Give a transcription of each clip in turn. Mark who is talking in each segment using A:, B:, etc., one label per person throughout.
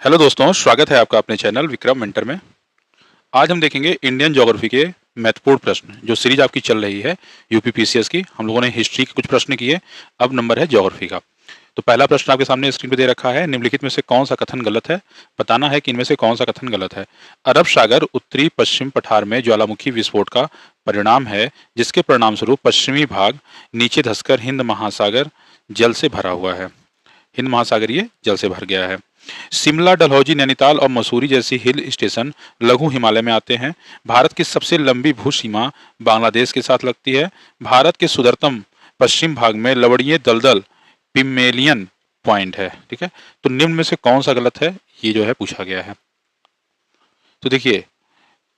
A: Hello दोस्तों, स्वागत है आपका अपने चैनल विक्रम मेंटर में। आज हम देखेंगे इंडियन ज्योग्राफी के महत्वपूर्ण प्रश्न, जो सीरीज आपकी चल रही है यूपीपीसीएस की। हम लोगों ने हिस्ट्री के कुछ प्रश्न किए, अब नंबर है ज्योग्राफी का। तो पहला प्रश्न आपके सामने स्क्रीन पे दे रखा है, निम्नलिखित में से कौन सा कथन गलत है। बताना है कि इनमें से कौन सा कथन गलत है। अरब सागर उत्तरी पश्चिम पठार में ज्वालामुखी विस्फोट का परिणाम है, जिसके परिणाम स्वरूप पश्चिमी भाग नीचे धंसकर हिंद महासागर जल से भरा हुआ है। हिंद महासागर ये जल से भर गया है। शिमला, डलहौजी, नैनीताल और मसूरी जैसी हिल स्टेशन लघु हिमालय में आते हैं। भारत की सबसे लंबी भू सीमा बांग्लादेश के साथ लगती है। भारत के सुदूरतम पश्चिम भाग में लवणीय दलदल पिमेलियन पॉइंट है। ठीक है, तो निम्न में से कौन सा गलत है, ये जो है पूछा गया है। तो देखिए,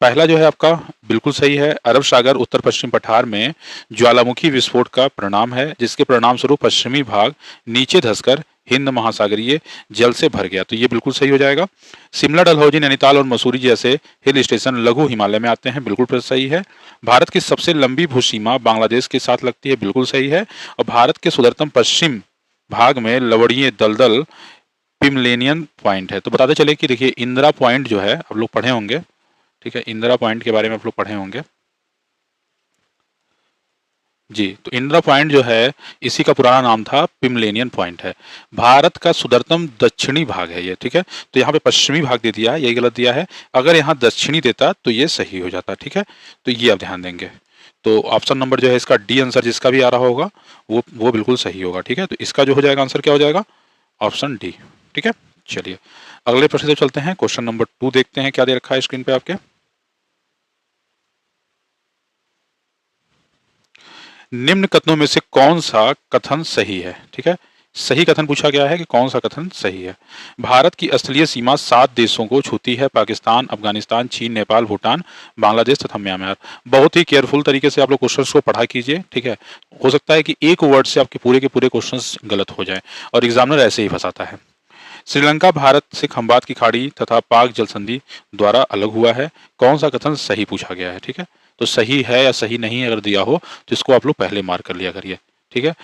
A: पहला जो है आपका बिल्कुल सही है। अरब सागर उत्तर पश्चिम पठार में ज्वालामुखी विस्फोट का परिणाम है, जिसके परिणाम स्वरूप पश्चिमी भाग नीचे धंसकर हिंद महासागरीय जल से भर गया। तो ये बिल्कुल सही हो जाएगा। शिमला, डलहौजी, नैनीताल और मसूरी जैसे हिल स्टेशन लघु हिमालय में आते हैं, बिल्कुल सही है। भारत की सबसे लंबी भूसीमा बांग्लादेश के साथ लगती है, बिल्कुल सही है। और भारत के सुदूरतम पश्चिम भाग में लवणीय दलदल पिमलेनियन पॉइंट है। तो बताते चले कि देखिए, इंदिरा पॉइंट जो है आप लोग पढ़े होंगे। ठीक है, इंदिरा पॉइंट के बारे में आप लोग पढ़े होंगे जी। तो इंदिरा पॉइंट जो है, इसी का पुराना नाम था पिमलेनियन पॉइंट है। भारत का सुदूरतम दक्षिणी भाग है ये। ठीक है, तो यहाँ पे पश्चिमी भाग दे दिया है, यही गलत दिया है। अगर यहाँ दक्षिणी देता तो ये सही हो जाता। ठीक है, तो ये आप ध्यान देंगे। तो ऑप्शन नंबर जो है इसका डी आंसर जिसका भी आ रहा होगा वो बिल्कुल सही होगा। ठीक है, तो इसका जो हो जाएगा आंसर क्या हो जाएगा, ऑप्शन डी। ठीक है, चलिए अगले प्रश्न से चलते हैं। क्वेश्चन नंबर 2 देखते हैं क्या दे रखा है स्क्रीन पे आपके। निम्न कथनों में से कौन सा कथन सही है। ठीक है, सही कथन पूछा गया है कि कौन सा कथन सही है। भारत की स्थलीय सीमा 7 देशों को छूती है, पाकिस्तान, अफगानिस्तान, चीन, नेपाल, भूटान, बांग्लादेश तथा म्यांमार। बहुत ही केयरफुल तरीके से आप लोग क्वेश्चंस को पढ़ा कीजिए। ठीक है, हो सकता है कि एक वर्ड से आपके पूरे के पूरे क्वेश्चंस गलत हो जाएं और एग्जामिनर ऐसे ही फंसाता है। श्रीलंका भारत से खंबात की खाड़ी तथा पाक जल संधि द्वारा अलग हुआ है। कौन सा कथन सही पूछा गया है। ठीक है, तो सही है या सही नहीं अगर दिया हो तो इसको आप लोग पहले मार्क कर लिया करिए। ठीक है,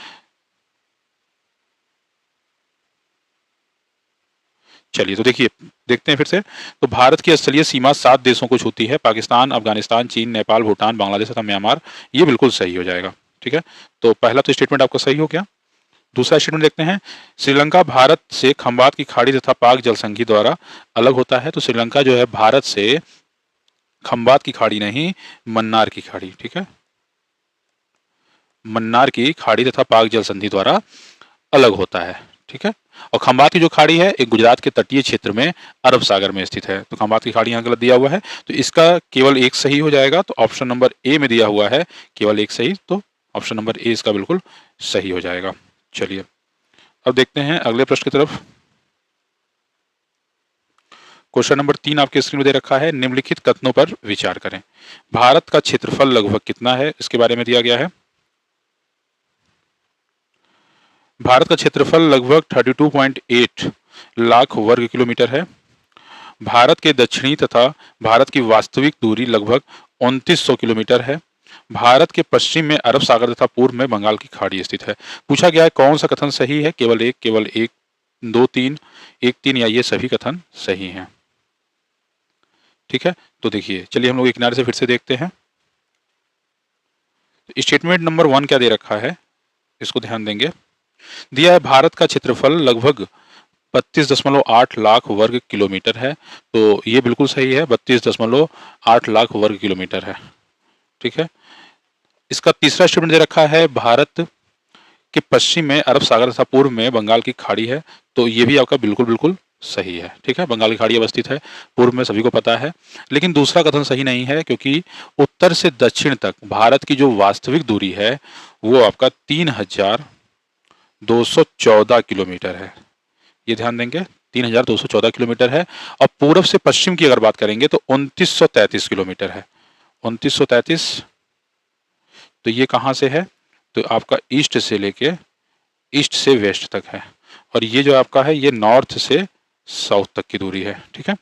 A: चलिए तो देखिए, देखते हैं फिर से। तो भारत की स्थलीय सीमा 7 देशों को छूती है, पाकिस्तान, अफगानिस्तान, चीन, नेपाल, भूटान, बांग्लादेश तथा म्यांमार। ये बिल्कुल सही हो जाएगा। ठीक है, तो पहला तो स्टेटमेंट आपका सही हो गया। दूसरा स्टेटमेंट देखते हैं। श्रीलंका भारत से खंबात की खाड़ी तथा पाक जल संधि द्वारा अलग होता है। तो श्रीलंका जो है भारत से खंबात की खाड़ी नहीं, मन्नार की खाड़ी। ठीक है, मन्नार की खाड़ी तथा पाक जल संधि द्वारा अलग होता है। ठीक है, और खंबात की जो खाड़ी है एक गुजरात के तटीय क्षेत्र में अरब सागर में स्थित है। तो खंबात की खाड़ी यहाँ गलत दिया हुआ है, तो इसका केवल एक सही हो जाएगा। तो ऑप्शन नंबर ए में दिया हुआ है केवल एक सही, तो ऑप्शन नंबर ए इसका बिल्कुल सही हो जाएगा। चलिए अब देखते हैं अगले प्रश्न की तरफ। क्वेश्चन नंबर 3 आपके स्क्रीन में दे रखा है, निम्नलिखित कथनों पर विचार करें। भारत का क्षेत्रफल लगभग कितना है, इसके बारे में दिया गया है। भारत का क्षेत्रफल लगभग 32.8 लाख वर्ग किलोमीटर है। भारत के दक्षिणी तथा भारत की वास्तविक दूरी लगभग 2900 किलोमीटर है। भारत के पश्चिम में अरब सागर तथा पूर्व में बंगाल की खाड़ी स्थित है। पूछा गया है कौन सा कथन सही है। केवल एक, दो, तीन, एक, तीन या ये सभी कथन सही हैं। ठीक है, तो देखिए, चलिए हम लोग एक किनारे से फिर से देखते हैं। स्टेटमेंट नंबर 1 क्या दे रखा है, इसको ध्यान देंगे। दिया है भारत का क्षेत्रफल लगभग 32.8 लाख वर्ग किलोमीटर है। तो ये बिल्कुल सही है, 32.8 लाख वर्ग किलोमीटर है। ठीक है, इसका तीसरा स्टेटमेंट दे रखा है, भारत के पश्चिम में अरब सागर तथा पूर्व में बंगाल की खाड़ी है। तो ये भी आपका बिल्कुल बिल्कुल सही है। ठीक है, बंगाल की खाड़ी अवस्थित है, पूर्व में सभी को पता है। लेकिन दूसरा कथन सही नहीं है, क्योंकि उत्तर से दक्षिण तक भारत की जो वास्तविक दूरी है वो आपका 3214 किलोमीटर है। ये ध्यान देंगे, 3214 किलोमीटर है। और पूर्व से पश्चिम की अगर बात करेंगे तो 2933 किलोमीटर है। 2933, तो ये कहाँ से है, तो आपका ईस्ट से लेके ईस्ट से वेस्ट तक है। और ये जो आपका है ये नॉर्थ से साउथ तक की दूरी है। ठीक है,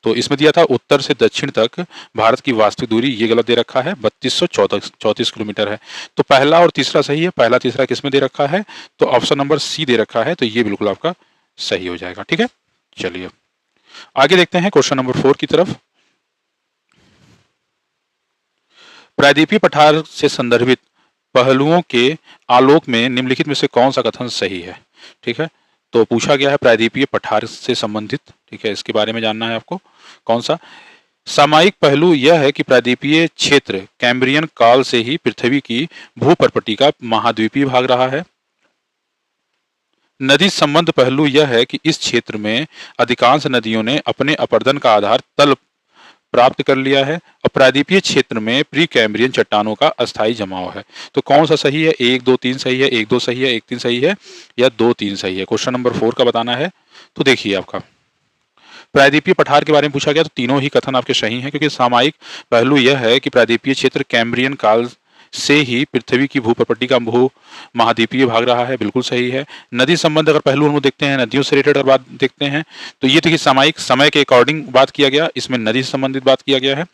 A: तो इसमें दिया था उत्तर से दक्षिण तक भारत की वास्तविक दूरी, ये गलत दे रखा है, 3234 किलोमीटर है। तो पहला और तीसरा सही है। पहला तीसरा किसमें दे रखा है, तो ऑप्शन नंबर सी दे रखा है, तो ये बिल्कुल आपका सही हो जाएगा। ठीक है, चलिए आगे देखते हैं क्वेश्चन नंबर 4 की तरफ। प्रायद्वीपीय पठार से संदर्भित पहलुओं के आलोक में निम्नलिखित में से कौन सा कथन सही है। ठीक है, तो पूछा गया है प्रायद्वीपीय पठार से संबंधित, ठीक है, इसके बारे में जानना है आपको। कौन सा सामयिक पहलू यह है कि प्रायद्वीपीय क्षेत्र कैम्ब्रियन काल से ही पृथ्वी की भूपर्पटी का महाद्वीपीय भाग रहा है। नदी संबंध पहलू यह है कि इस क्षेत्र में अधिकांश नदियों ने अपने अपरदन का आधार तल प्राप्त कर लिया है और प्रायद्वीपीय क्षेत्र में प्री कैम्ब्रियन चट्टानों का अस्थायी जमाव है। तो कौन सा सही है? 1 2 3 सही है, 1 2 सही है, 1 3 सही है, या 2 3 सही है? क्वेश्चन नंबर 4 का बताना है। तो देखिए आपका प्रायद्वीपीय पठार के बारे में पूछा गया, तो तीनों ही कथन आपके सही हैं, क्योंकि सामयिक पहलू यह है कि प्रायद्वीपीय क्षेत्र कैम्ब्रियन काल से ही पृथ्वी की भूप्रपट्टी का भू महाद्वीपीय भाग रहा है, बिल्कुल सही है। नदी संबंध अगर पहलू हम देखते हैं, नदियों से रिलेटेड अगर बात देखते हैं, तो ये देखिए सामयिक समय के अकॉर्डिंग बात किया गया, इसमें नदी से संबंधित बात किया गया है।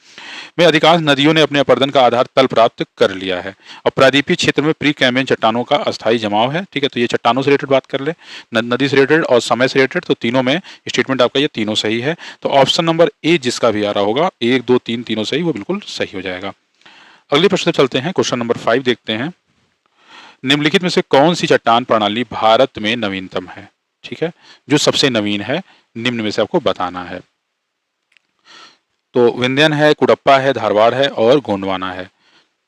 A: में अधिकांश नदियों ने अपने अपरदन का आधार तल प्राप्त कर लिया है और प्रायद्वीपीय क्षेत्र में प्री कैम्ब्रियन चट्टानों का अस्थायी जमाव है। ठीक है, तो ये चट्टानों से रिलेटेड बात कर ले, नदी से रिलेटेड और समय से रिलेटेड, तो तीनों में स्टेटमेंट आपका ये तीनों सही है। तो ऑप्शन नंबर ए जिसका भी आ रहा होगा 1 2 3 तीनों सही, वो बिल्कुल सही हो जाएगा। अगले प्रश्न चलते हैं, क्वेश्चन नंबर 5 देखते हैं। निम्नलिखित में से कौन सी चट्टान प्रणाली भारत में नवीनतम है? ठीक है, जो सबसे नवीन है, निम्न में से आपको बताना है। तो विंध्यन है, कुडप्पा है, धारवाड़ है और गोंडवाना है।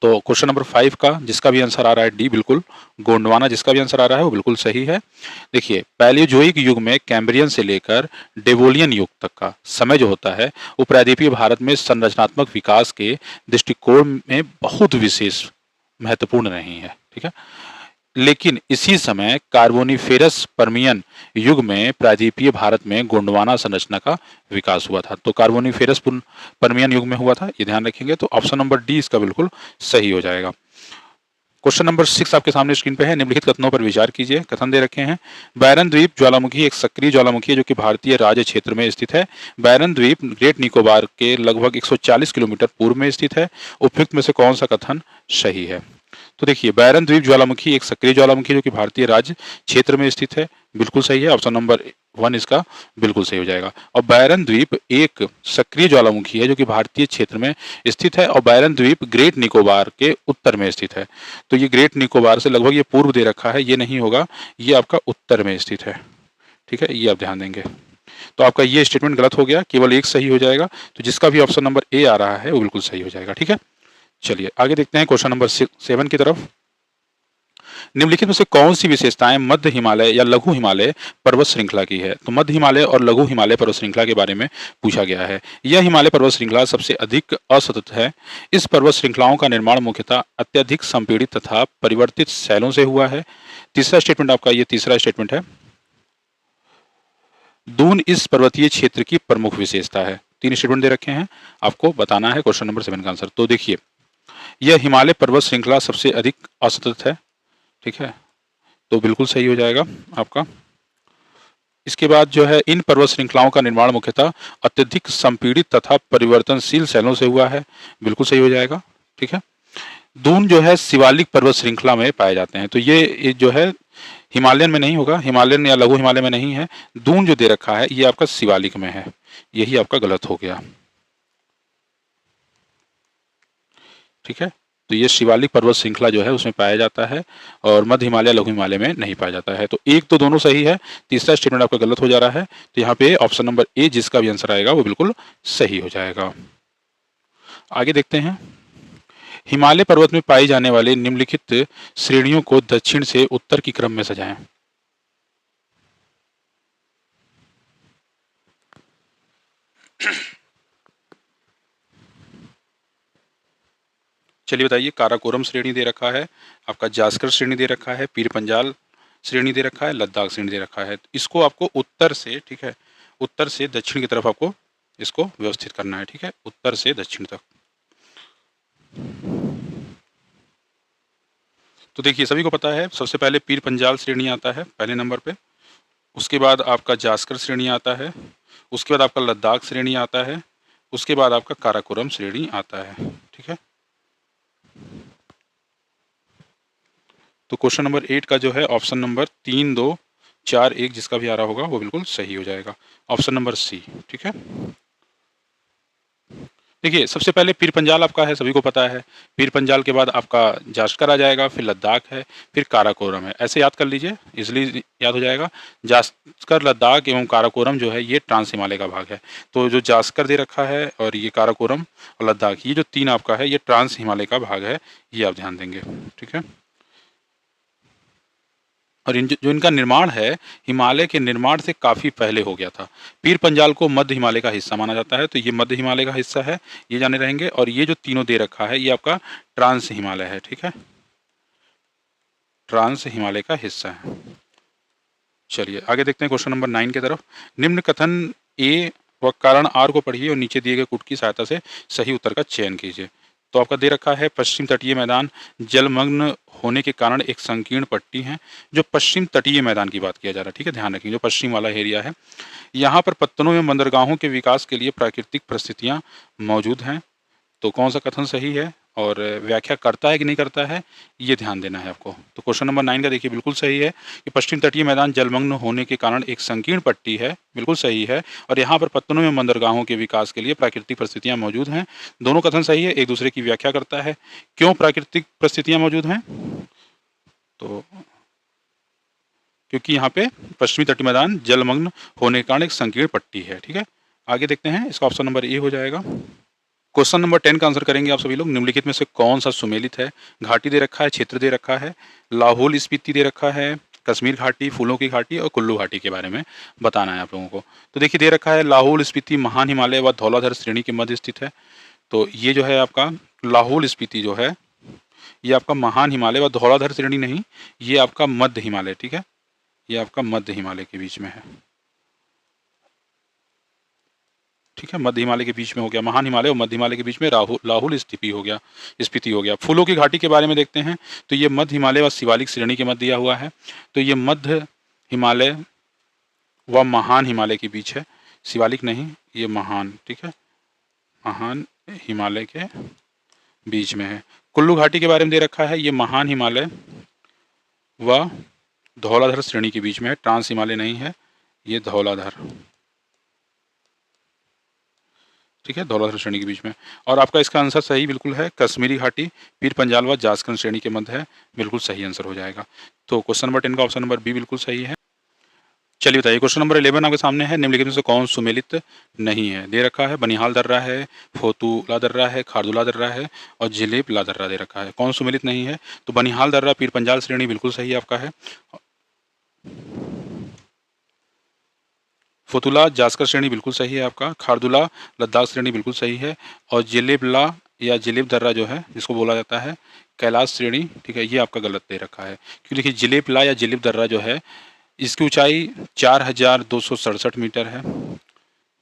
A: तो क्वेश्चन नंबर 5 का जिसका भी आंसर आ रहा है डी, बिल्कुल गोंडवाना जिसका भी आंसर आ रहा है वो बिल्कुल सही है। देखिए पैलियोजोइक युग में कैम्ब्रियन से लेकर डेवोलियन युग तक का समय जो होता है वो प्रायद्वीपीय भारत में संरचनात्मक विकास के दृष्टिकोण में बहुत विशेष महत्वपूर्ण नहीं है। ठीक है, लेकिन इसी समय कार्बोनिफेरस पर्मियन युग में प्रायद्वीपीय भारत में गोंडवाना संरचना का विकास हुआ था। तो कार्बोनिफेरस पर्मियन युग में हुआ था, ये ध्यान रखेंगे। तो ऑप्शन नंबर डी इसका बिल्कुल सही हो जाएगा। क्वेश्चन नंबर 6 आपके सामने स्क्रीन पे है। निम्नलिखित कथनों पर विचार कीजिए। कथन दे रखे हैं, बैरन द्वीप ज्वालामुखी एक सक्रिय ज्वालामुखी है जो कि भारतीय राज्य क्षेत्र में स्थित है। बैरन द्वीप ग्रेट निकोबार के लगभग 140 किलोमीटर पूर्व में स्थित है। उपयुक्त में से कौन सा कथन सही है? तो देखिए बैरन द्वीप ज्वालामुखी एक सक्रिय ज्वालामुखी जो कि भारतीय राज्य क्षेत्र में स्थित है, बिल्कुल सही है। ऑप्शन नंबर 1 इसका बिल्कुल सही हो जाएगा। और बैरन द्वीप एक सक्रिय ज्वालामुखी है जो कि भारतीय क्षेत्र में स्थित है और बैरन द्वीप ग्रेट निकोबार के उत्तर में स्थित है। तो ये ग्रेट निकोबार से लगभग ये पूर्व दे रखा है, ये नहीं होगा, ये आपका उत्तर में स्थित है। ठीक है, ये आप ध्यान देंगे। तो आपका ये स्टेटमेंट गलत हो गया, केवल एक सही हो जाएगा। तो जिसका भी ऑप्शन नंबर ए आ रहा है वो बिल्कुल सही हो जाएगा। ठीक है, चलिए आगे देखते हैं क्वेश्चन नंबर 7 की तरफ। निम्नलिखित में से कौन सी विशेषताएं मध्य हिमालय या लघु हिमालय पर्वत श्रृंखला की है? तो मध्य हिमालय और लघु हिमालय पर्वत श्रृंखला के बारे में पूछा गया है। यह हिमालय पर्वत श्रृंखला सबसे अधिक असतत है। इस पर्वत श्रृंखलाओं का निर्माण मुख्यतः अत्यधिक संपीड़ित तथा परिवर्तित शैलों से हुआ है। तीसरा स्टेटमेंट आपका, ये तीसरा स्टेटमेंट है, दून इस पर्वतीय क्षेत्र की प्रमुख विशेषता है। 3 स्टेटमेंट दे रखे हैं, आपको बताना है क्वेश्चन नंबर 7 का आंसर। तो देखिए यह हिमालय पर्वत श्रृंखला सबसे अधिक असतत है। ठीक है, तो बिल्कुल सही हो जाएगा आपका। इसके बाद जो है इन पर्वत श्रृंखलाओं का निर्माण मुख्यतः अत्यधिक संपीड़ित तथा परिवर्तनशील शैलों से हुआ है, बिल्कुल सही हो जाएगा। ठीक है, दून जो है शिवालिक पर्वत श्रृंखला में पाए जाते हैं। तो ये जो है हिमालयन में नहीं होगा, हिमालयन या लघु हिमालय में नहीं है। दून जो दे रखा है ये आपका शिवालिक में है, यही आपका गलत हो गया। ठीक है, तो ये शिवालिक पर्वत श्रृंखला जो है उसमें पाया जाता है और मध्य हिमालय लघु हिमालय में नहीं पाया जाता है। तो एक तो दोनों सही है, तीसरा स्टेटमेंट आपका गलत हो जा रहा है। तो यहाँ पे ऑप्शन नंबर ए जिसका भी आंसर आएगा वो बिल्कुल सही हो जाएगा। आगे देखते हैं, हिमालय पर्वत में पाई जाने वाले निम्नलिखित श्रेणियों को दक्षिण से उत्तर की क्रम में सजाएं। चलिए बताइए, काराकोरम श्रेणी दे रखा है, आपका जास्कर श्रेणी दे रखा है, पीर पंजाल श्रेणी दे रखा है, लद्दाख श्रेणी दे रखा है। इसको आपको उत्तर से, ठीक है, उत्तर से दक्षिण की तरफ आपको इसको व्यवस्थित करना है। ठीक है, उत्तर से दक्षिण तक। तो देखिए सभी को पता है, सबसे पहले पीर पंजाल श्रेणी आता है पहले नंबर पे, उसके बाद आपका जास्कर श्रेणी आता है, उसके बाद आपका लद्दाख श्रेणी आता है, उसके बाद आपका काराकोरम श्रेणी आता है। ठीक है, तो क्वेश्चन नंबर 8 का जो है ऑप्शन नंबर 3 2 4-1 जिसका भी आ रहा होगा वो बिल्कुल सही हो जाएगा। ऑप्शन नंबर सी, ठीक है। देखिए, सबसे पहले पीर पंजाल आपका है, सभी को पता है। पीर पंजाल के बाद आपका जास्कर आ जाएगा, फिर लद्दाख है, फिर काराकोरम है। ऐसे याद कर लीजिए, इज़िली याद हो जाएगा। जास्कर, लद्दाख एवं काराकोरम जो है ये ट्रांस हिमालय का भाग है। तो जो जास्कर दे रखा है और ये काराकोरम और लद्दाख, ये जो 3 आपका है ये ट्रांस हिमालय का भाग है, ये आप ध्यान देंगे, ठीक है। और जो इनका निर्माण है, हिमालय के निर्माण से काफ़ी पहले हो गया था। पीर पंजाल को मध्य हिमालय का हिस्सा माना जाता है, तो ये मध्य हिमालय का हिस्सा है, ये जाने रहेंगे। और ये जो तीनों दे रखा है ये आपका ट्रांस हिमालय है, ठीक है, ट्रांस हिमालय का हिस्सा है। चलिए आगे देखते हैं क्वेश्चन नंबर 9 की तरफ। निम्न कथन ए व कारण आर को पढ़िए और नीचे दिए गए कुट की सहायता से सही उत्तर का चयन कीजिए। तो आपका दे रखा है पश्चिम तटीय मैदान जलमग्न होने के कारण एक संकीर्ण पट्टी है। जो पश्चिम तटीय मैदान की बात किया जा रहा है, ठीक है, ध्यान रखिए, जो पश्चिम वाला एरिया है, यहाँ पर पत्तनों में बंदरगाहों के विकास के लिए प्राकृतिक परिस्थितियाँ मौजूद हैं। तो कौन सा कथन सही है और व्याख्या करता है कि नहीं करता है, ये ध्यान देना है आपको। तो क्वेश्चन नंबर 9 का देखिए बिल्कुल सही है कि पश्चिम तटीय मैदान जलमग्न होने के कारण एक संकीर्ण पट्टी है, बिल्कुल सही है। और यहाँ पर पत्तनों में बंदरगाहों के विकास के लिए प्राकृतिक परिस्थितियाँ मौजूद हैं। दोनों कथन सही है, एक दूसरे की व्याख्या करता है। क्यों प्राकृतिक परिस्थितियाँ मौजूद हैं? तो क्योंकि यहाँ पे पश्चिमी तटीय मैदान जलमग्न होने के कारण एक संकीर्ण पट्टी है, ठीक है। आगे देखते हैं, इसका ऑप्शन नंबर ए हो जाएगा। क्वेश्चन नंबर 10 का आंसर करेंगे आप सभी लोग। निम्नलिखित में से कौन सा सुमेलित है? घाटी दे रखा है, क्षेत्र दे रखा है, लाहौल स्पीति दे रखा है, कश्मीर घाटी, फूलों की घाटी और कुल्लू घाटी के बारे में बताना है आप लोगों को। तो देखिए दे रखा है लाहौल स्पीति महान हिमालय व धौलाधर श्रेणी के मध्य स्थित है। तो ये जो है आपका लाहौल स्पीति जो है ये आपका महान हिमालय व धौलाधर श्रेणी नहीं, ये आपका मध्य हिमालय, ठीक है, ये आपका मध्य हिमालय के बीच में है, ठीक है, मध्य हिमालय के बीच में हो गया महान हिमालय और मध्य हिमालय के बीच में लाहौल स्पीति हो गया, स्पीति हो गया। फूलों की घाटी के बारे में देखते हैं, तो ये मध्य हिमालय व शिवालिक श्रेणी के मध्य दिया हुआ है। तो ये मध्य हिमालय व महान हिमालय के बीच है, शिवालिक नहीं, ये महान, ठीक है, महान हिमालय के बीच में है। कुल्लू घाटी के बारे में दे रखा है, ये महान हिमालय व धौलाधर श्रेणी के बीच में है, ट्रांस हिमालय नहीं है, ये धौलाधर, ठीक है, धौलाधर श्रेणी के बीच में। और आपका इसका आंसर सही बिल्कुल है, कश्मीरी घाटी पीर पंजाल व जास्कर श्रेणी के मध्य है, बिल्कुल सही आंसर हो जाएगा। तो क्वेश्चन नंबर 10 का ऑप्शन नंबर बी बिल्कुल सही है। चलिए बताइए, क्वेश्चन नंबर 11 आपके सामने है। निम्नलिखित में से कौन सुमेलित नहीं है? दे रखा है बनिहाल दर्रा है, फोतुला दर्रा है, खारदुला दर्रा है और जिलेबला दर्रा दे रखा है। कौन सुमेलित नहीं है? तो बनिहाल दर्रा पीर पंजाल श्रेणी बिल्कुल सही आपका है। फोतुला जास्कर श्रेणी बिल्कुल सही है आपका। खारदुला लद्दाख श्रेणी बिल्कुल सही है। और जिलेबला या जिलेब दर्रा जो है जिसको बोला जाता है कैलाश श्रेणी, ठीक है, ये आपका गलत दे रखा है। क्योंकि देखिए जिलेबला या जिलेब दर्रा जो है इसकी ऊंचाई 4267 मीटर है,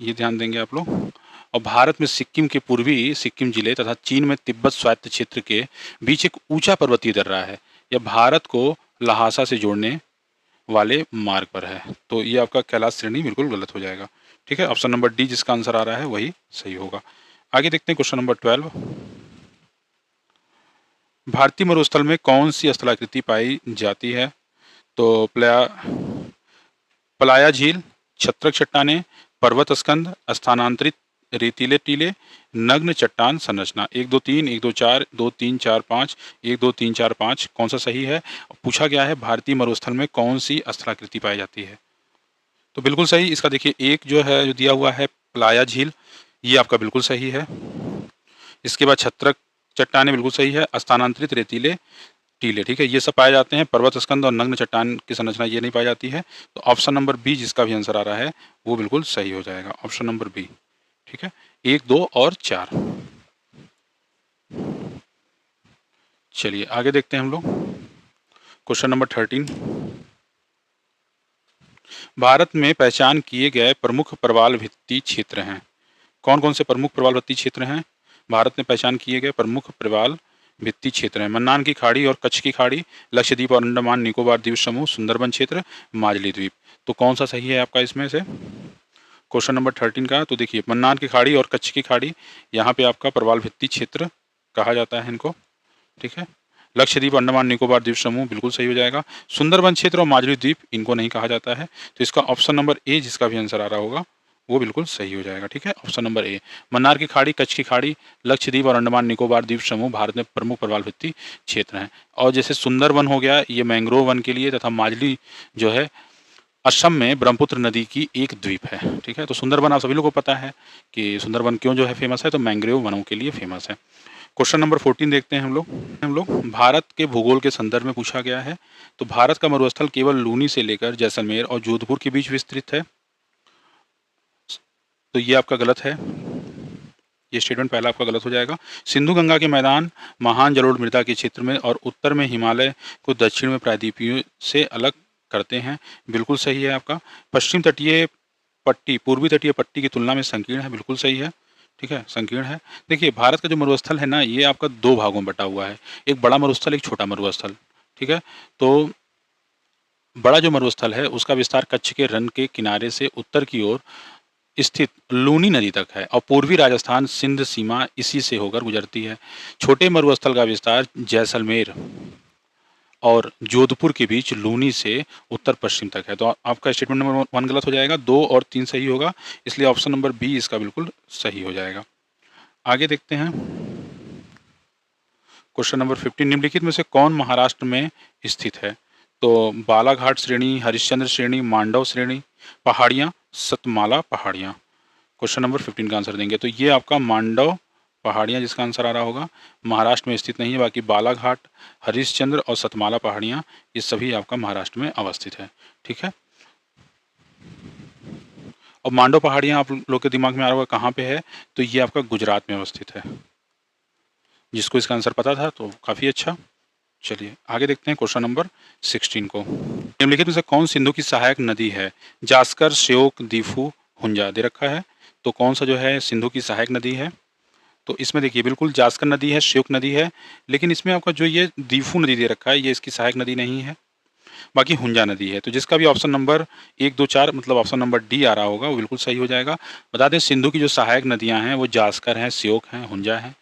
A: ये ध्यान देंगे आप लोग। और भारत में सिक्किम के पूर्वी सिक्किम जिले तथा चीन में तिब्बत स्वायत्त क्षेत्र के बीच एक ऊंचा पर्वतीय दर्रा है। यह भारत को लहासा से जोड़ने वाले मार्ग पर है। तो ये आपका कैलाश श्रेणी बिल्कुल गलत हो जाएगा, ठीक है। ऑप्शन नंबर डी जिसका आंसर आ रहा है वही सही होगा। आगे देखते हैं क्वेश्चन नंबर 12। भारतीय मरुस्थल में कौन सी स्थलाकृति पाई जाती है? तो पलाया झील, छत्रक चट्टाने, पर्वत स्कंद, स्थानांतरित रेतीले टीले, नग्न चट्टान संरचना। 1 2 3 1 2 4 2 3 4 5 1 2 3 4 5 कौन सा सही है? पूछा गया है भारतीय मरुस्थल में कौन सी स्थलाकृति पाई जाती है? तो बिल्कुल सही इसका देखिए एक जो है जो दिया हुआ है पलाया झील, ये आपका बिल्कुल सही है। इसके बाद छत्रक चट्टाने बिल्कुल सही है। स्थानांतरित रेतीले टीले, ठीक है, ये सब पाए जाते हैं। पर्वत स्कंद और नग्न चट्टान की संरचना ये नहीं पाई जाती है। तो ऑप्शन नंबर बी जिसका भी आंसर आ रहा है वो बिल्कुल सही हो जाएगा, ऑप्शन नंबर बी, ठीक है। 1 2 और 4। चलिए आगे देखते हैं हम लोग क्वेश्चन नंबर 13। भारत में पहचान किए गए प्रमुख प्रवाल भित्ति क्षेत्र हैं। कौन कौन से प्रमुख प्रवाल भित्ति क्षेत्र हैं? भारत में पहचान किए गए प्रमुख प्रवाल भित्ति क्षेत्र हैं। मन्नान की खाड़ी और कच्छ की खाड़ी, लक्षद्वीप और अंडमान निकोबार द्वीप समूह, सुंदरबन क्षेत्र, माजली द्वीप। तो कौन सा सही है आपका इसमें से? क्वेश्चन नंबर 13 का तो देखिए मन्नान की खाड़ी और कच्छ की खाड़ी, यहाँ पे आपका प्रवाल भित्ति क्षेत्र कहा जाता है इनको, ठीक है। लक्षद्वीप, अंडमान निकोबार द्वीप समूह बिल्कुल सही हो जाएगा। सुंदरबन क्षेत्र और माजुली द्वीप इनको नहीं कहा जाता है, तो इसका ऑप्शन नंबर ए जिसका भी आंसर आ रहा होगा वो बिल्कुल सही हो जाएगा। ठीक है, ऑप्शन नंबर ए। मन्नार की खाड़ी, कच्छ की खाड़ी, लक्षद्वीप और अंडमान निकोबार द्वीप समूह भारत में प्रमुख प्रवाल भित्ति क्षेत्र हैं। और जैसे सुंदरबन हो गया, ये मैंग्रोव वन के लिए, तथा माजुली जो है असम में ब्रह्मपुत्र नदी की एक द्वीप है। ठीक है, तो सुंदरबन आप सभी लोगों को पता है कि सुंदरबन क्यों जो है फेमस है, तो मैंग्रोव वनों के लिए फेमस है। क्वेश्चन नंबर 14 देखते हैं हम लोग भारत के भूगोल के संदर्भ में पूछा गया है। तो भारत का मरुस्थल केवल लूनी से लेकर जैसलमेर और जोधपुर के बीच विस्तृत है। तो ये आपका गलत है, ये स्टेटमेंट पहला आपका गलत हो जाएगा। सिंधु गंगा के मैदान महान जलोढ़ मृदा के क्षेत्र में और उत्तर में हिमालय को दक्षिण में प्रायद्वीपीय से अलग करते हैं, बिल्कुल सही है आपका। पश्चिम तटीय पट्टी पूर्वी तटीय पट्टी की तुलना में संकीर्ण है, बिल्कुल सही है। ठीक है, संकीर्ण है। देखिए, भारत का जो मरुस्थल है ना, ये आपका दो भागों में बटा हुआ है, एक बड़ा मरुस्थल, एक छोटा मरुस्थल। ठीक है, तो बड़ा जो मरुस्थल है उसका विस्तार कच्छ के रन के किनारे से उत्तर की ओर स्थित लूनी नदी तक है और पूर्वी राजस्थान सिंध सीमा इसी से होकर गुजरती है। छोटे मरुस्थल का विस्तार जैसलमेर और जोधपुर के बीच लूनी से उत्तर पश्चिम तक है। तो आपका स्टेटमेंट नंबर 1 गलत हो जाएगा, 2 और 3 सही होगा, इसलिए ऑप्शन नंबर बी इसका बिल्कुल सही हो जाएगा। आगे देखते हैं क्वेश्चन नंबर 15, निम्नलिखित में से कौन महाराष्ट्र में स्थित है? तो बालाघाट श्रेणी, हरिश्चंद्र श्रेणी, मांडव श्रेणी, पहाड़ियाँ, सतमाला पहाड़ियाँ। क्वेश्चन नंबर 15 का आंसर देंगे, तो ये आपका मांडव पहाड़ियाँ जिसका आंसर आ रहा होगा, महाराष्ट्र में स्थित नहीं है। बाकी बालाघाट, हरिश्चंद्र और सतमाला पहाड़ियाँ ये सभी आपका महाराष्ट्र में अवस्थित है। ठीक है, और मांडव पहाड़ियाँ आप लोग के दिमाग में आ रहा होगा कहाँ पे है, तो ये आपका गुजरात में अवस्थित है। जिसको इसका आंसर पता था तो काफ़ी अच्छा। चलिए आगे देखते हैं क्वेश्चन नंबर 16 को। निम्नलिखित में से कौन सिंधु की सहायक नदी है? जास्कर, श्योक, दीफू, हुंजा दे रखा है, तो कौन सा जो है सिंधु की सहायक नदी है? तो इसमें देखिए बिल्कुल जास्कर नदी है, श्योक नदी है, लेकिन इसमें आपका जो ये दीफू नदी दे रखा है ये इसकी सहायक नदी नहीं है। बाकी हुंजा नदी है, तो जिसका भी ऑप्शन नंबर 1, 2, 4 मतलब ऑप्शन नंबर डी आ रहा होगा वो बिल्कुल सही हो जाएगा। बता दें सिंधु की जो सहायक नदियाँ हैं वो जास्कर हैं, श्योक हैं, हुंजा हैं।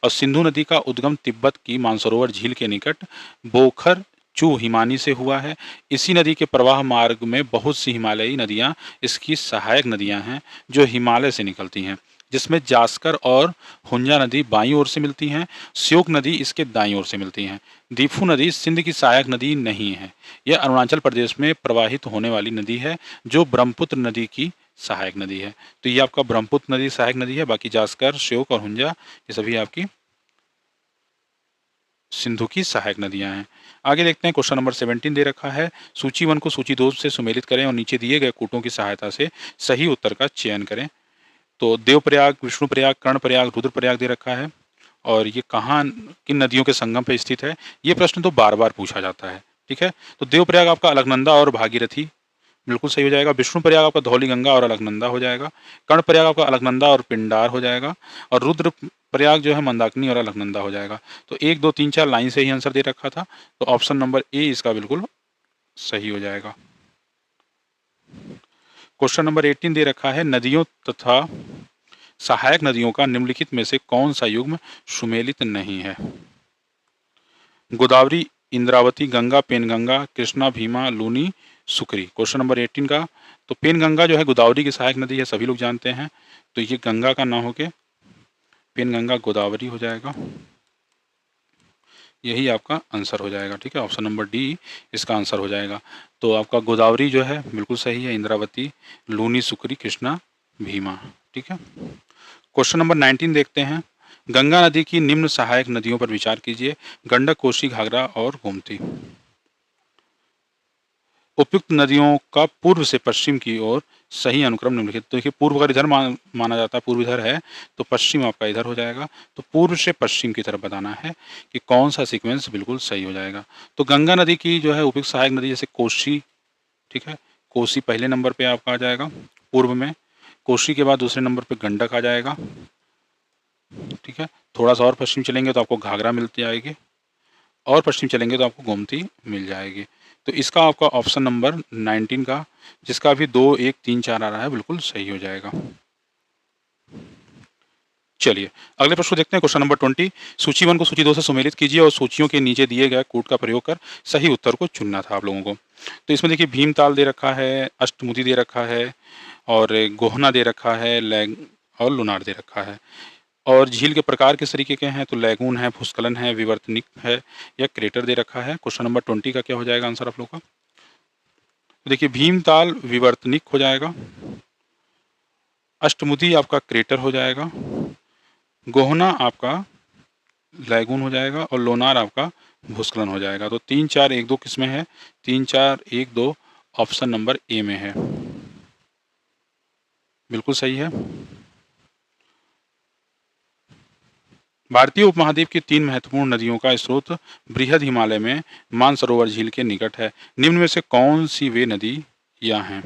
A: और सिंधु नदी का उद्गम तिब्बत की मानसरोवर झील के निकट बोखर चू हिमानी से हुआ है। इसी नदी के प्रवाह मार्ग में बहुत सी हिमालयी नदियां इसकी सहायक नदियां हैं जो हिमालय से निकलती हैं, जिसमें जास्कर और हुंजा नदी बाईं ओर से मिलती हैं, श्योक नदी इसके दाईं ओर से मिलती हैं। दीफू नदी सिंध की सहायक नदी नहीं है, यह अरुणाचल प्रदेश में प्रवाहित होने वाली नदी है जो ब्रह्मपुत्र नदी की सहायक नदी है। तो ये आपका ब्रह्मपुत्र नदी सहायक नदी है, बाकी जास्कर, श्योक और हुंजा ये सभी आपकी सिंधु की सहायक नदियां हैं। आगे देखते हैं क्वेश्चन नंबर 17 दे रखा है, सूची 1 को सूची 2 से सुमेलित करें और नीचे दिए गए कूटों की सहायता से सही उत्तर का चयन करें। तो देवप्रयाग, विष्णुप्रयाग, कर्णप्रयाग, रुद्रप्रयाग दे रखा है और ये कहाँ किन नदियों के संगम पर स्थित है, ये प्रश्न तो बार बार पूछा जाता है। ठीक है, तो देवप्रयाग आपका अलकनंदा और भागीरथी बिल्कुल सही हो जाएगा। विष्णुप्रयाग आपका धौलीगंगा और अलकनंदा हो जाएगा। कर्णप्रयाग आपका अलकनंदा और पिंडार हो जाएगा और रुद्र प्रयाग जो है मंदाकिनी और अलकनंदा हो जाएगा। तो 1, 2, 3, 4 लाइन से ही आंसर दे रखा था, तो ऑप्शन नंबर ए इसका बिल्कुल सही हो जाएगा। क्वेश्चन नंबर 18 दे रखा है, नदियों तथा सहायक नदियों का निम्नलिखित में से कौन सा युग्म सुमेलित नहीं है? गोदावरी, इंद्रावती, गंगा, पेनगंगा, कृष्णा, भीमा, लूनी, सुकरी। क्वेश्चन नंबर 18 का, तो पेनगंगा जो है गोदावरी की सहायक नदी है, सभी लोग जानते हैं, तो ये गंगा का ना होके पेनगंगा गोदावरी हो जाएगा, यही आपका आंसर हो जाएगा। ठीक है, ऑप्शन नंबर डी इसका आंसर हो जाएगा। तो आपका गोदावरी जो है बिल्कुल सही है, इंद्रावती, लूनी, सुकरी, कृष्णा, भीमा। ठीक है, क्वेश्चन नंबर 19 देखते हैं, गंगा नदी की निम्न सहायक नदियों पर विचार कीजिए, गंडक, कोसी, घाघरा और गोमती। उपयुक्त नदियों का पूर्व से पश्चिम की ओर सही अनुक्रम निम्नलिखित। तो देखिए पूर्व अगर इधर माना जाता है, पूर्व इधर है, तो पश्चिम आपका इधर हो जाएगा। तो पूर्व से पश्चिम की तरफ बताना है कि कौन सा सीक्वेंस बिल्कुल सही हो जाएगा। तो गंगा नदी की जो है उपयुक्त सहायक नदी जैसे कोसी, ठीक है, कोसी पहले नंबर पे आपका आ जाएगा पूर्व में। कोसी के बाद दूसरे नंबर पे गंडक आ जाएगा। ठीक है, थोड़ा सा और पश्चिम चलेंगे तो आपको घाघरा मिलती आएगी, और पश्चिम चलेंगे तो आपको गोमती मिल जाएगी। तो इसका आपका ऑप्शन नंबर 19 का, जिसका भी 2, 1, 3, 4 आ रहा है, बिल्कुल सही हो जाएगा। चलिए अगले प्रश्न को देखते हैं। क्वेश्चन नंबर 20, सूची 1 को सूची 2 से सुमेलित कीजिए और सूचियों के नीचे दिए गए कूट का प्रयोग कर सही उत्तर को चुनना था आप लोगों को। तो इसमें देखिए भीमताल दे रखा है, अष्टमुदी दे रखा है और गोहना दे रखा है, लैग और लुनार दे रखा है। और झील के प्रकार किस तरीके के हैं, तो लैगून है, भूस्खलन है, विवर्तनिक है या क्रेटर दे रखा है। क्वेश्चन नंबर 20 का क्या हो जाएगा आंसर आप लोग का? तो देखिए भीमताल विवर्तनिक हो जाएगा, अष्टमुदी आपका क्रेटर हो जाएगा, गोहना आपका लैगून हो जाएगा और लोनार आपका भूस्खलन हो जाएगा। तो 3 4 1 2 किस में है? 3 4 1 2 ऑप्शन नंबर ए में है, बिल्कुल सही है। भारतीय उपमहाद्वीप की 3 महत्वपूर्ण नदियों का स्रोत बृहद हिमालय में मानसरोवर झील के निकट है। निम्न में से कौन सी वे नदियां हैं?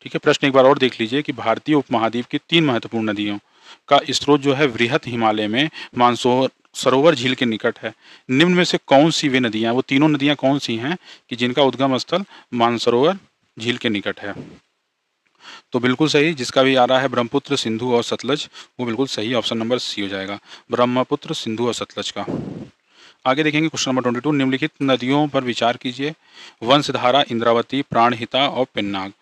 A: ठीक है, प्रश्न एक बार और देख लीजिए कि भारतीय उपमहाद्वीप की 3 महत्वपूर्ण नदियों का स्रोत जो है बृहद हिमालय में मानसरोवर झील के निकट है। निम्न में से कौन सी वे नदियां, वो तीनों नदियां कौन सी हैं कि जिनका उद्गम स्थल मानसरोवर झील के निकट है? तो बिल्कुल सही, जिसका भी आ रहा है ब्रह्मपुत्र, सिंधु और सतलज, वो बिल्कुल सही, ऑप्शन नंबर सी हो जाएगा, ब्रह्मपुत्र, सिंधु और सतलज का। आगे देखेंगे क्वेश्चन नंबर 22, निम्नलिखित नदियों पर विचार कीजिए। वंशधारा, इंद्रावती, प्राणहिता और पेन्नाग।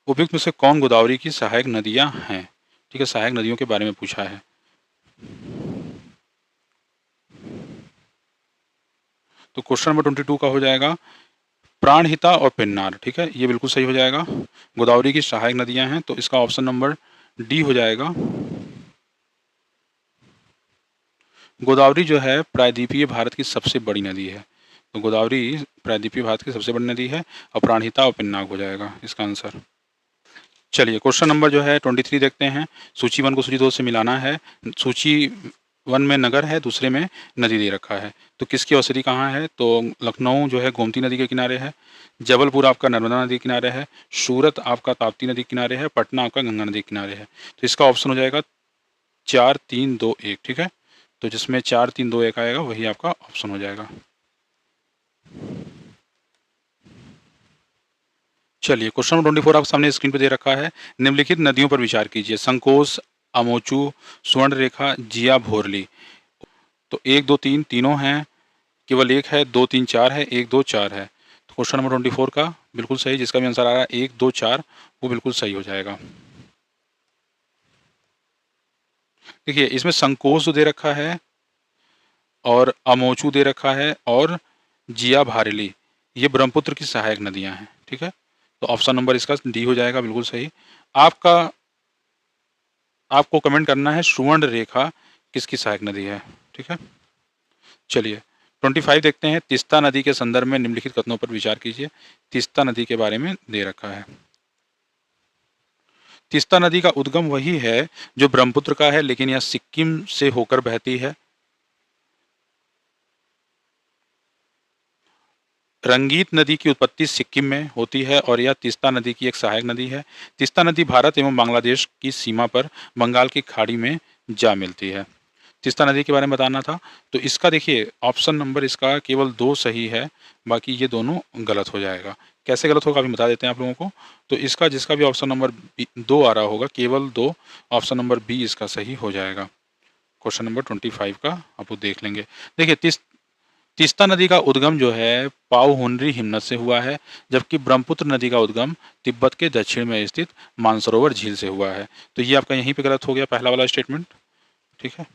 A: उपयुक्त में से कौन गोदावरी की सहायक नदियां हैं? ठीक है, सहायक नदियों के बारे में पूछा है। तो क्वेश्चन नंबर 22 का हो जाएगा प्राणहिता और पेन्नार। ठीक है, ये बिल्कुल सही हो जाएगा, गोदावरी की सहायक नदियां हैं, तो इसका ऑप्शन नंबर डी हो जाएगा। गोदावरी जो है प्रायद्वीपीय भारत की सबसे बड़ी नदी है, तो गोदावरी प्रायद्वीपीय भारत की सबसे बड़ी नदी है और प्राणहिता और पेन्नाग हो जाएगा इसका आंसर। चलिए क्वेश्चन नंबर जो है 23 देखते हैं। सूची 1 को सूची 2 से मिलाना है। सूची 1 में नगर है, दूसरे में नदी दे रखा है। तो किसकी औसती कहाँ है? तो लखनऊ जो है गोमती नदी के किनारे है, जबलपुर आपका नर्मदा नदी के किनारे है, सूरत आपका ताप्ती नदी के किनारे है, पटना आपका गंगा नदी के किनारे है। तो इसका ऑप्शन हो जाएगा 4 3 2 1। ठीक है, तो जिसमें 4 3 2 1 आएगा वही आपका ऑप्शन हो जाएगा। चलिए क्वेश्चन नंबर 24 आपके सामने स्क्रीन पर दे रखा है। निम्नलिखित नदियों पर विचार कीजिए। संकोश, अमोचू, स्वर्णरेखा, जिया भोरली। तो 1 2 3 तीनों हैं, केवल एक है, 2 3 4 है, 1 2 4 है। तो क्वेश्चन नंबर 24 का बिल्कुल सही, जिसका भी आंसर आ रहा है 1 2 4, वो बिल्कुल सही हो जाएगा। देखिए इसमें संकोश दे रखा है और अमोचू दे रखा है और जिया भारेली, ये ब्रह्मपुत्र की सहायक नदियां हैं। ठीक है, तो ऑप्शन नंबर इसका डी हो जाएगा, बिल्कुल सही। आपका आपको कमेंट करना है सुवर्ण रेखा किसकी सहायक नदी है। ठीक है, चलिए 25 देखते हैं। तीस्ता नदी के संदर्भ में निम्नलिखित कथनों पर विचार कीजिए। तीस्ता नदी के बारे में दे रखा है। तीस्ता नदी का उद्गम वही है जो ब्रह्मपुत्र का है, लेकिन यह सिक्किम से होकर बहती है। रंगीत नदी की उत्पत्ति सिक्किम में होती है और यह तीस्ता नदी की एक सहायक नदी है। तीस्ता नदी भारत एवं बांग्लादेश की सीमा पर बंगाल की खाड़ी में जा मिलती है। तीस्ता नदी के बारे में बताना था, तो इसका देखिए ऑप्शन नंबर इसका केवल 2 सही है, बाकी ये दोनों गलत हो जाएगा। कैसे गलत होगा अभी बता देते हैं आप लोगों को। तो इसका जिसका भी ऑप्शन नंबर 2 आ रहा होगा, केवल 2, ऑप्शन नंबर बी इसका सही हो जाएगा। क्वेश्चन नंबर 25 का आप देख लेंगे। देखिए तीस्ता नदी का उद्गम जो है पाओहुनरी हिमनद से हुआ है, जबकि ब्रह्मपुत्र नदी का उद्गम तिब्बत के दक्षिण में स्थित मानसरोवर झील से हुआ है। तो ये आपका यहीं पे गलत हो गया, पहला वाला स्टेटमेंट। ठीक है,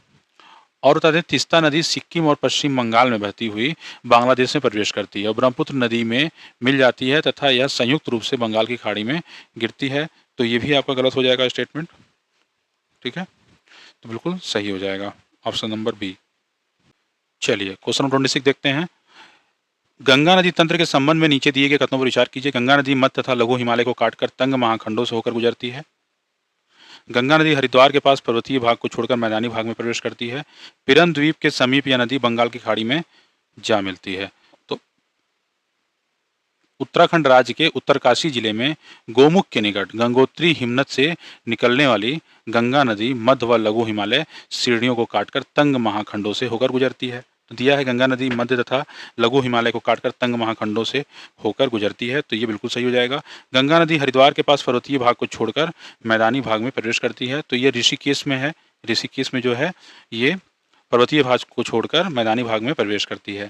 A: और बता दें तीस्ता नदी सिक्किम और पश्चिम बंगाल में बहती हुई बांग्लादेश में प्रवेश करती है और ब्रह्मपुत्र नदी में मिल जाती है तथा यह संयुक्त रूप से बंगाल की खाड़ी में गिरती है। तो ये भी आपका गलत हो जाएगा स्टेटमेंट। ठीक है, तो बिल्कुल सही हो जाएगा ऑप्शन नंबर बी। चलिए क्वेश्चन नंबर 26 देखते हैं। गंगा नदी तंत्र के संबंध में नीचे दिए गए कथनों पर विचार कीजिए। गंगा नदी मध्य तथा लघु हिमालय को काटकर तंग महाखंडों से होकर गुजरती है। गंगा नदी हरिद्वार के पास पर्वतीय भाग को छोड़कर मैदानी भाग में प्रवेश करती है। पिरन द्वीप के समीप यह नदी बंगाल की खाड़ी में जा मिलती है। तो उत्तराखंड राज्य के उत्तरकाशी जिले में गोमुख के निकट गंगोत्री हिमनद से निकलने वाली गंगा नदी मध्य व लघु हिमालय श्रेणियों को काटकर तंग महाखंडों से होकर गुजरती है। तो दिया है गंगा नदी मध्य तथा लघु हिमालय को काटकर तंग महाखंडों से होकर गुजरती है, तो ये बिल्कुल सही हो जाएगा। गंगा नदी हरिद्वार के पास पर्वतीय भाग को छोड़कर मैदानी भाग में प्रवेश करती है, तो ये ऋषिकेश में है, ऋषिकेश में जो है ये पर्वतीय भाग को छोड़कर मैदानी भाग में प्रवेश करती है।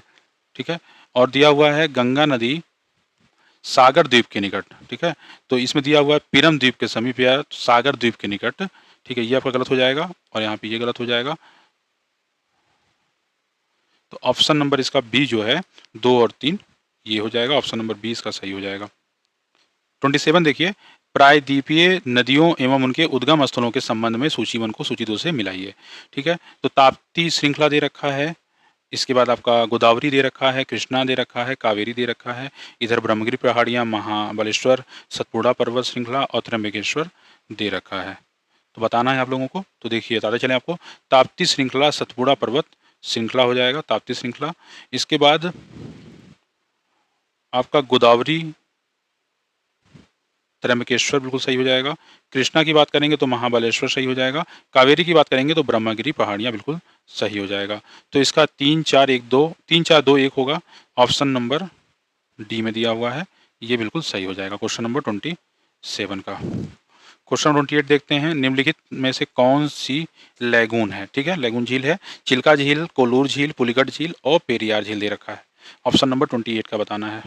A: ठीक है, और दिया हुआ है गंगा नदी सागर द्वीप के निकट। ठीक है, तो इसमें दिया हुआ है पिरम द्वीप के समीप या सागर द्वीप के निकट। ठीक है, ये आपका गलत हो जाएगा और यहाँ पे ये गलत हो जाएगा। तो ऑप्शन नंबर इसका बी जो है 2 और 3 ये हो जाएगा, ऑप्शन नंबर बी इसका सही हो जाएगा। 27 देखिए, प्रायद्वीपीय नदियों एवं उनके उद्गम स्थलों के संबंध में सूची 1 को सूची 2 से मिलाइए। ठीक है, तो ताप्ती श्रृंखला दे रखा है, इसके बाद आपका गोदावरी दे रखा है, कृष्णा दे रखा है, कावेरी दे रखा है, इधर ब्रह्मगिरी पहाड़ियाँ, महाबलेश्वर, सतपुड़ा पर्वत श्रृंखला और त्र्यंबकेश्वर दे रखा है। तो बताना है आप लोगों को। तो देखिए बताते चले आपको, ताप्ती श्रृंखला सतपुड़ा पर्वत श्रृंखला हो जाएगा, ताप्ती श्रृंखला। इसके बाद आपका गोदावरी त्र्यंबकेश्वर बिल्कुल सही हो जाएगा। कृष्णा की बात करेंगे तो महाबलेश्वर सही हो जाएगा। कावेरी की बात करेंगे तो ब्रह्मगिरी पहाड़ियाँ बिल्कुल सही हो जाएगा। तो इसका 3 4 1 2 3 4 2 1 होगा, ऑप्शन नंबर डी में दिया हुआ है, ये बिल्कुल सही हो जाएगा क्वेश्चन नंबर 27 का। क्वेश्चन 28 देखते हैं, निम्नलिखित में से कौन सी लैगून है। ठीक है, लैगून झील है, चिल्का झील, कोल्लूर झील, पुलिकट झील और पेरियार झील दे रखा है। ऑप्शन नंबर 28 का बताना है।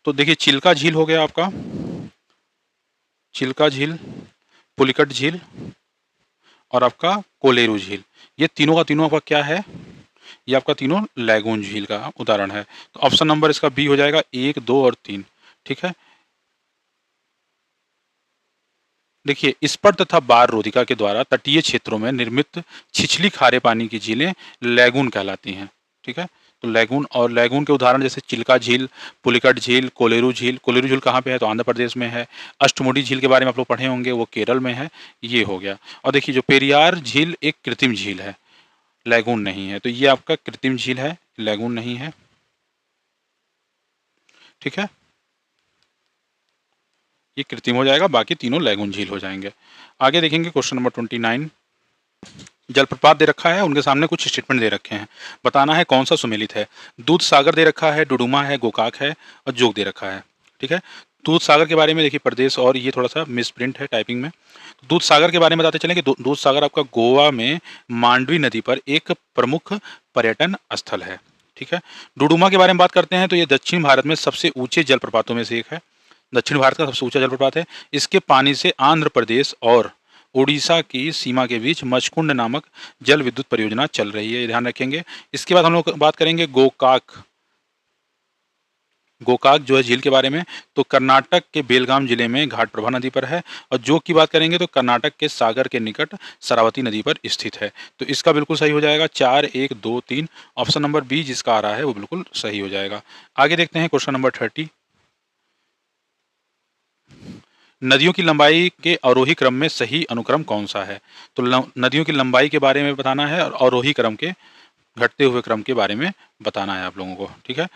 A: तो देखिए चिल्का झील हो गया आपका, चिल्का झील, पुलिकट झील और आपका कोलेरू झील, ये तीनों का तीनों आपका क्या है, ये आपका तीनों लैगून झील का उदाहरण है। तो ऑप्शन नंबर इसका बी हो जाएगा 1 2 और 3। ठीक है, देखिए स्पट तथा बार रोधिका के द्वारा तटीय क्षेत्रों में निर्मित छिछली खारे पानी की झीलें लैगून कहलाती हैं। ठीक है, तो लैगून और लैगून के उदाहरण जैसे चिल्का झील, पुलिकट झील, कोलेरू झील। कोलेरू झील कहाँ पे है तो आंध्र प्रदेश में है। अष्टमुडी झील के बारे में आप लोग पढ़े होंगे, वो केरल में है, ये हो गया। और देखिए जो पेरियार झील एक कृत्रिम झील है, लैगून नहीं है, तो ये आपका कृत्रिम झील है, लैगून नहीं है। ठीक है, ये कृत्रिम हो जाएगा, बाकी तीनों लैगून झील हो जाएंगे। आगे देखेंगे क्वेश्चन नंबर 29, जलप्रपात दे रखा है, उनके सामने कुछ स्टेटमेंट दे रखे हैं, बताना है कौन सा सुमेलित है। दूध सागर दे रखा है, डुडुमा है, गोकाक है और जोग दे रखा है। ठीक है, दूध सागर के बारे में देखिए प्रदेश और ये थोड़ा सा मिसप्रिंट है टाइपिंग में। दूध सागर के बारे में बताते चलें कि दूध सागर आपका गोवा में मांडवी नदी पर एक प्रमुख पर्यटन स्थल है। ठीक है, डुडुमा के बारे में बात करते हैं तो ये दक्षिण भारत में सबसे ऊंचे जलप्रपातों में से एक है, दक्षिण भारत का सबसे ऊंचा जलप्रपात है। इसके पानी से आंध्र प्रदेश और उड़ीसा की सीमा के बीच मचकुंड नामक जल विद्युत परियोजना चल रही है, ये ध्यान रखेंगे। इसके बाद हम लोग बात करेंगे गोकाक, गोकाक जो है झील के बारे में, तो कर्नाटक के बेलगाम जिले में घाटप्रभा नदी पर है। और जोग की बात करेंगे तो कर्नाटक के सागर के निकट शरावती नदी पर स्थित है। तो इसका बिल्कुल सही हो जाएगा 4 1 2 3, ऑप्शन नंबर बी जिसका आ रहा है वो बिल्कुल सही हो जाएगा। आगे देखते हैं क्वेश्चन नंबर 30, नदियों की लंबाई के अवरोही क्रम में सही अनुक्रम कौन सा है। तो नदियों की लंबाई के बारे में बताना है और अवरोही क्रम के घटते हुए क्रम के बारे में बताना है आप लोगों को। ठीक है,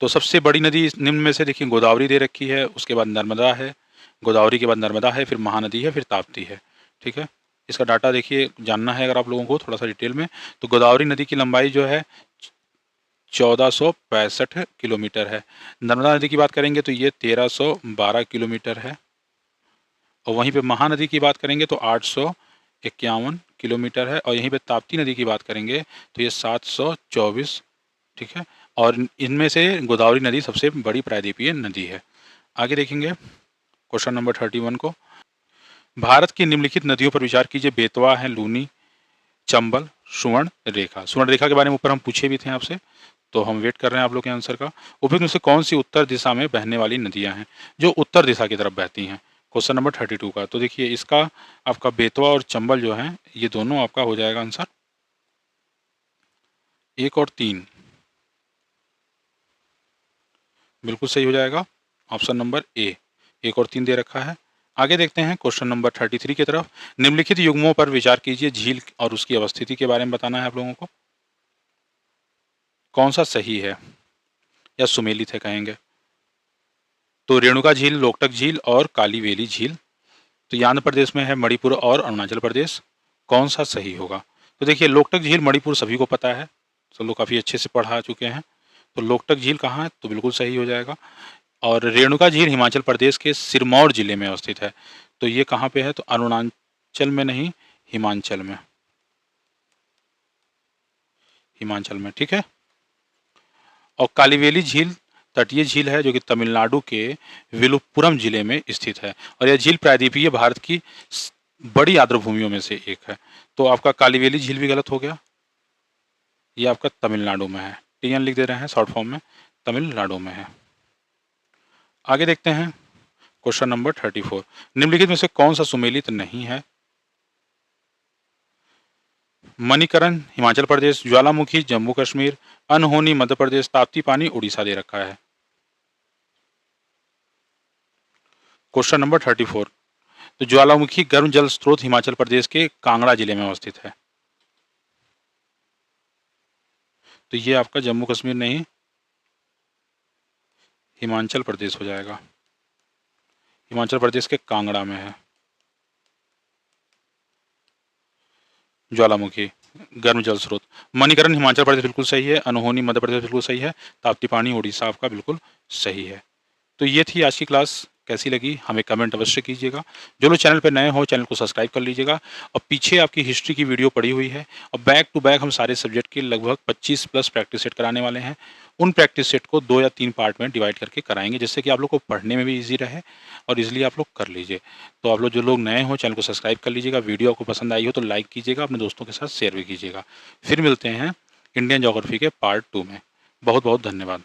A: तो सबसे बड़ी नदी निम्न में से देखिए गोदावरी दे रखी है, उसके बाद नर्मदा है, गोदावरी के बाद नर्मदा है, फिर महानदी है, फिर ताप्ती है। ठीक है, इसका डाटा देखिए जानना है अगर आप लोगों को थोड़ा सा डिटेल में, तो गोदावरी नदी की लंबाई जो है 1465 किलोमीटर है। नर्मदा नदी की बात करेंगे तो ये 1312 किलोमीटर है। और वहीं पे महानदी की बात करेंगे तो 851 किलोमीटर है। और यहीं पे ताप्ती नदी की बात करेंगे तो ये 724। ठीक है, और इनमें से गोदावरी नदी सबसे बड़ी प्रायद्वीपीय नदी है। आगे देखेंगे क्वेश्चन नंबर 31 को, भारत की निम्नलिखित नदियों पर विचार कीजिए। बेतवा है, लूनी, चंबल, सुवर्ण रेखा। सुवर्ण रेखा के बारे में ऊपर हम पूछे भी थे आपसे, तो हम वेट कर रहे हैं आप लोग के आंसर का। उपयुक्त में से कौन सी उत्तर दिशा में बहने वाली नदियां हैं, जो उत्तर दिशा की तरफ बहती हैं, क्वेश्चन नंबर 32 का। तो देखिए इसका आपका बेतवा और चंबल जो है ये दोनों आपका हो जाएगा आंसर 1 और 3 बिल्कुल सही हो जाएगा, ऑप्शन नंबर ए 1 और 3 दे रखा है। आगे देखते हैं क्वेश्चन नंबर 33 की तरफ, निम्नलिखित युग्मों पर विचार कीजिए। झील और उसकी अवस्थिति के बारे में बताना है आप लोगों को, कौन सा सही है या सुमेलित है कहेंगे। तो रेणुका झील, लोकटक झील और कालीवेली झील, तो ये आंध्र प्रदेश में है, मणिपुर और अरुणाचल प्रदेश, कौन सा सही होगा। तो देखिए लोकटक झील मणिपुर सभी को पता है, सब लोग काफ़ी अच्छे से पढ़ा चुके हैं, तो लोकटक झील कहाँ है तो बिल्कुल सही हो जाएगा। और रेणुका झील हिमाचल प्रदेश के सिरमौर जिले में अवस्थित है। तो ये कहाँ पे है? तो अरुणाचल में नहीं, हिमाचल में, हिमाचल में, ठीक है। और कालीवेली झील तटीय झील है जो कि तमिलनाडु के विलुपुरम जिले में स्थित है, और यह झील प्रायद्वीपीय भारत की बड़ी आर्द्रभूमियों में से एक है। तो आपका कालीवेली झील भी गलत हो गया, ये आपका तमिलनाडु में है। टीएन लिख दे रहे हैं शॉर्ट फॉर्म में, तमिलनाडु में है। आगे देखते हैं क्वेश्चन नंबर 34। निम्नलिखित में से कौन सा सुमेलित नहीं है? मणिकरण हिमाचल प्रदेश, ज्वालामुखी जम्मू कश्मीर, अनहोनी मध्य प्रदेश, ताप्ती पानी उड़ीसा दे रखा है। Question number 34। तो ज्वालामुखी गर्म जल स्रोत हिमाचल प्रदेश के कांगड़ा जिले में अवस्थित है। तो ये आपका जम्मू कश्मीर नहीं, हिमाचल प्रदेश हो जाएगा। हिमाचल प्रदेश के कांगड़ा में है ज्वालामुखी गर्म जल स्रोत। मणिकरण हिमाचल प्रदेश बिल्कुल सही है, अनहोनी मध्य प्रदेश बिल्कुल सही है, ताप्ती पानी उड़ीसा आपका बिल्कुल सही है। तो ये थी आज की क्लास। कैसी लगी हमें कमेंट अवश्य कीजिएगा। जो लोग चैनल पर नए हो चैनल को सब्सक्राइब कर लीजिएगा। और पीछे आपकी हिस्ट्री की वीडियो पड़ी हुई है, और बैक टू बैक हम सारे सब्जेक्ट के लगभग 25 प्लस प्रैक्टिस सेट कराने वाले हैं। उन प्रैक्टिस सेट को 2 या 3 पार्ट में डिवाइड करके कराएंगे, जिससे कि आप लोग को पढ़ने में भी ईजी रहे और ईजिली आप लोग कर लीजिए। तो आप लोग जो लोग नए हो चैनल को सब्सक्राइब कर लीजिएगा। वीडियो आपको पसंद आई हो तो लाइक कीजिएगा, अपने दोस्तों के साथ शेयर भी कीजिएगा। फिर मिलते हैं इंडियन ज्योग्राफी के पार्ट 2 में। बहुत बहुत धन्यवाद।